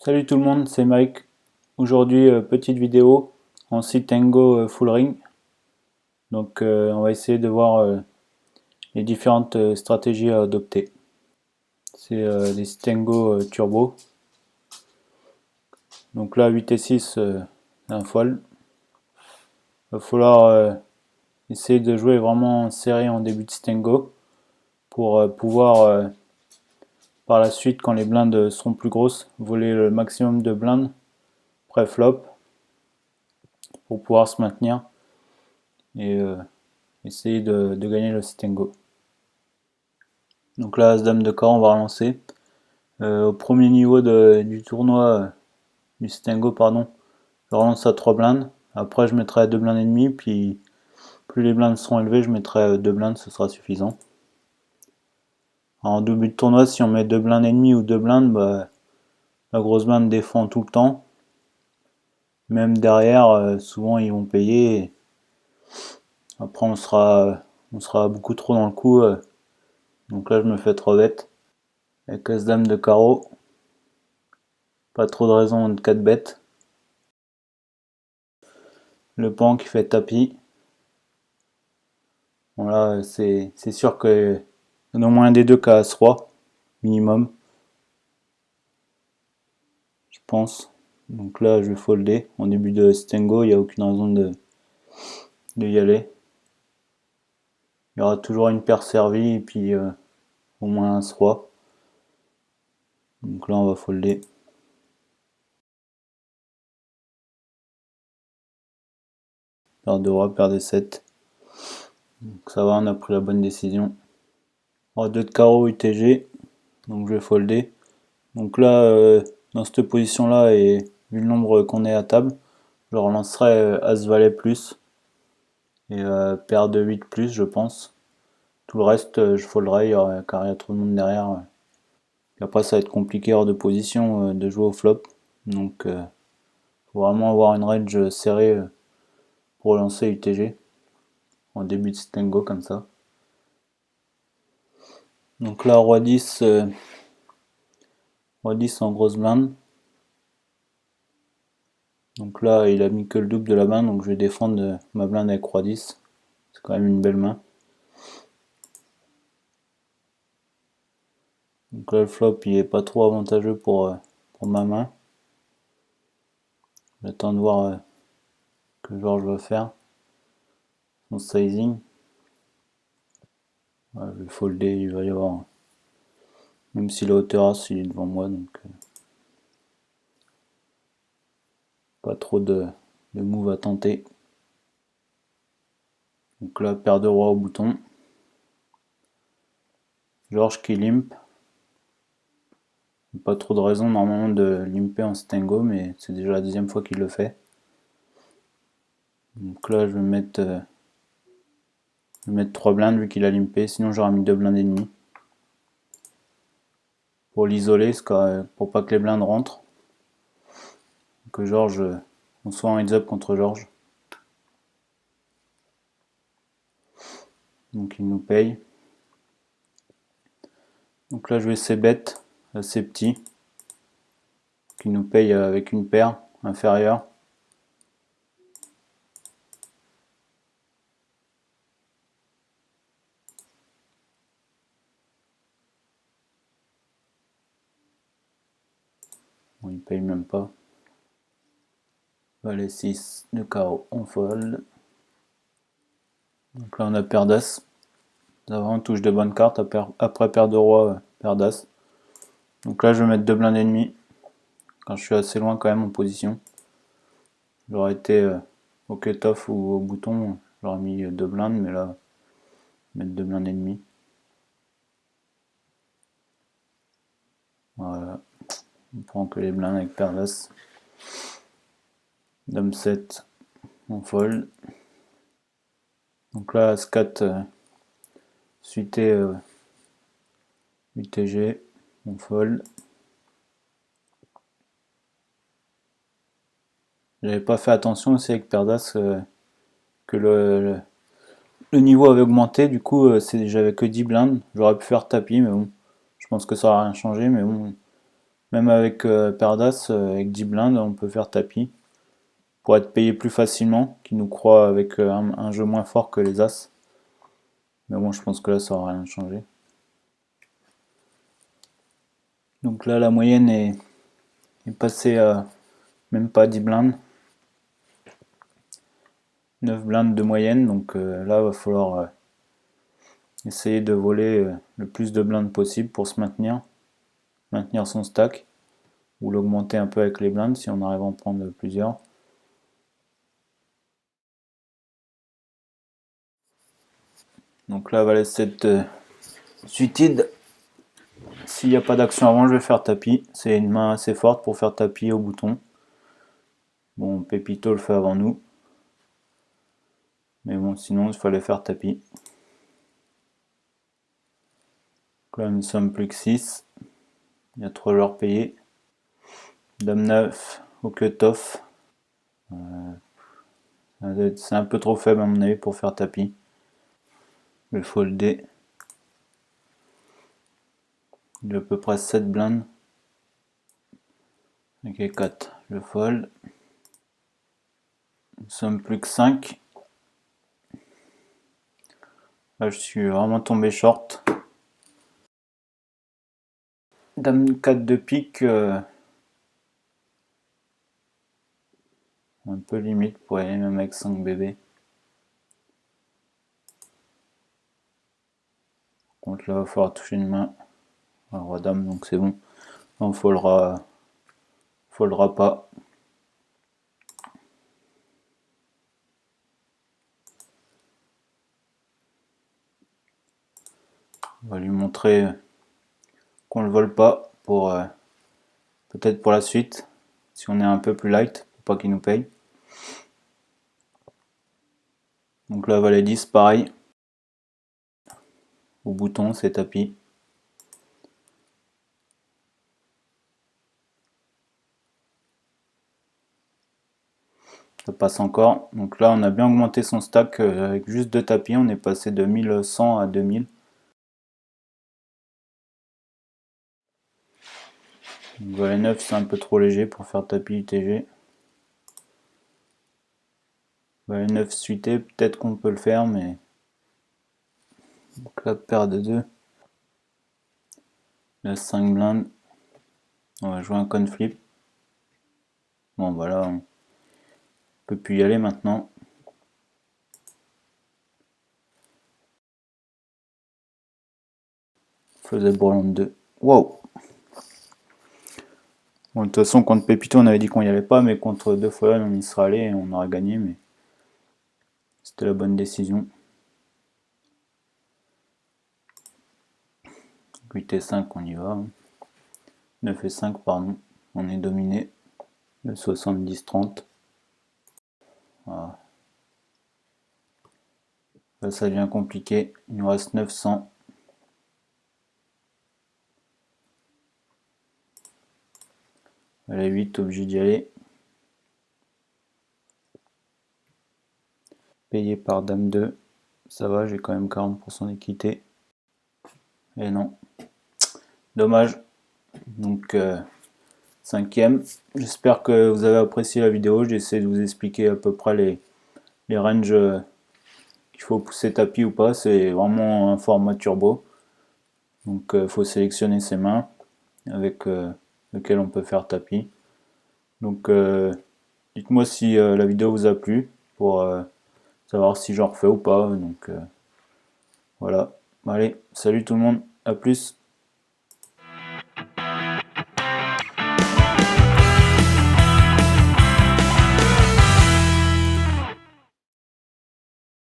Salut tout le monde, c'est Mike. Aujourd'hui, petite vidéo en Sit-and-Go full ring. Donc, on va essayer de voir les différentes stratégies à adopter. C'est des Sit-and-Go turbo. Donc là, 8 et 6 d'un foil. Il va falloir essayer de jouer vraiment serré en début de Sit-and-Go pour pouvoir par la suite, quand les blindes seront plus grosses, voler le maximum de blindes pré-flop pour pouvoir se maintenir et essayer de gagner le Sit-and-Go. Donc là, As-Dame de carreau, on va relancer. Au premier niveau du tournoi, du Sit-and-Go, pardon, je relance à 3 blindes. Après, je mettrai 2 blindes et demi, puis plus les blindes seront élevées, je mettrai 2 blindes, ce sera suffisant. En début de tournoi, si on met 2 blindes et demi ou 2 blindes, bah, la grosse blinde défend tout le temps. Même derrière, souvent ils vont payer. Après, on sera beaucoup trop dans le coup. Donc là, je me fais trop bête. Avec As-Dame de carreau. Pas trop de raison de 4 bêtes. Le pan qui fait tapis. Bon là, c'est sûr que y en a au moins un des deux qui a As-Roi, minimum. Je pense. Donc là, je vais folder. En début de Sit-and-Go, il n'y a aucune raison de y aller. Il y aura toujours une paire servie et puis au moins un As-Roi. Donc là, on va folder. Paire de Roi, paire de 7. Donc ça va, on a pris la bonne décision. Roi 2 de carreau UTG. Donc je vais folder. Donc là, dans cette position là, et vu le nombre qu'on est à table, je relancerai As-Valet plus et paire de 8 plus, je pense. Tout le reste, je folderai car il y a trop de monde derrière. Et après, ça va être compliqué hors de position de jouer au flop. Donc, faut vraiment avoir une range serrée pour lancer UTG en début de Sit-and-Go comme ça. Donc là, Roi 10, Roi 10 en grosse blinde. Donc là, il a mis que le double de la main, donc je vais défendre ma blinde avec Roi 10. C'est quand même une belle main. Donc là, le flop, il est pas trop avantageux pour ma main. J'attends de voir que Georges va faire son sizing. Ouais, je vais folder, il va y avoir. Même si la hauteur as, il est devant moi, donc pas trop de move à tenter. Donc là, paire de rois au bouton. Georges qui limp. Pas trop de raison normalement de limper en Sit-and-Go, mais c'est déjà la deuxième fois qu'il le fait. Donc là, je vais mettre 3 blindes vu qu'il a limpé, sinon j'aurais mis 2 blindes et demi. Pour l'isoler, pour pas que les blindes rentrent. Que Georges, on soit en heads up contre Georges. Donc il nous paye. Donc là je vais c-bet assez petit. Qui nous paye avec une paire inférieure. Bon, il paye même pas. Valet 6 de carreau, on fold. Donc là on a paire d'as. Avant on touche de bonnes cartes, après paire de roi, paire d'as. Donc là je vais mettre 2 blindes et demi. Quand je suis assez loin quand même en position. J'aurais été au cut-off ou au bouton, j'aurais mis 2 blindes, mais là, mettre 2 blindes et demi. Voilà. On prend que les blindes avec paire d'as. Dame 7, on fold. Donc là, As-4, suité UTG, on fold. J'avais pas fait attention aussi avec paire d'as que le niveau avait augmenté, du coup j'avais que 10 blindes. J'aurais pu faire tapis, mais bon, je pense que ça n'aurait rien changé, mais bon, même avec paire d'as, avec 10 blindes, on peut faire tapis. Pour être payé plus facilement, qui nous croit avec un jeu moins fort que les as. Mais bon, je pense que là, ça aura rien changé. Donc là, la moyenne est passée à même pas 10 blindes. 9 blindes de moyenne, donc là, il va falloir essayer de voler le plus de blindes possible pour se maintenir son stack, ou l'augmenter un peu avec les blindes si on arrive à en prendre plusieurs. Donc là, on va laisser cette suited. S'il n'y a pas d'action avant, je vais faire tapis. C'est une main assez forte pour faire tapis au bouton. Bon, Pépito le fait avant nous. Mais bon, sinon, il fallait faire tapis. Donc là, nous sommes plus que 6. Il y a 3 joueurs payés. Dame 9 au cut-off. C'est un peu trop faible à mon avis pour faire tapis. Je vais folder. J'ai à peu près 7 blindes. Ok, 4. Je fold. Nous sommes plus que 5. Là, je suis vraiment tombé short. Dame 4 de pique. Un peu limite pour aller même avec 5 bébés. Donc là, il va falloir toucher une main. Roi dame, donc c'est bon. On foldera pas. On va lui montrer qu'on le vole pas pour peut-être pour la suite, si on est un peu plus light, pour pas qu'il nous paye. Donc là, valet 10, pareil. Au bouton, c'est tapis. Ça passe encore. Donc là, on a bien augmenté son stack avec juste 2 tapis. On est passé de 1100 à 2000. Donc, valet 9, c'est un peu trop léger pour faire tapis UTG. Valet 9 suité, peut-être qu'on peut le faire, mais... Donc là, paire de 2. Là, 5 blindes. On va jouer un con flip. Bon, voilà, on peut plus y aller maintenant. Faisait brelan de 2. Wow! Bon, de toute façon, contre Pépito, on avait dit qu'on y allait pas, mais contre 2 fois on y serait allé et on aurait gagné, mais c'était la bonne décision. 8 et 5, on y va. 9 et 5, pardon. On est dominé. Le 70-30. Voilà. Là, ça devient compliqué. Il nous reste 900. Allez, 8, obligé d'y aller. Payé par dame 2. Ça va, j'ai quand même 40% d'équité. Et non. Dommage. Donc, 5ème. J'espère que vous avez apprécié la vidéo. J'ai essayé de vous expliquer à peu près les ranges qu'il faut pousser tapis ou pas. C'est vraiment un format turbo. Donc, il faut sélectionner ses mains avec lequel on peut faire tapis. Donc dites-moi si la vidéo vous a plu pour savoir si j'en refais ou pas. Donc voilà. Allez, salut tout le monde, à plus.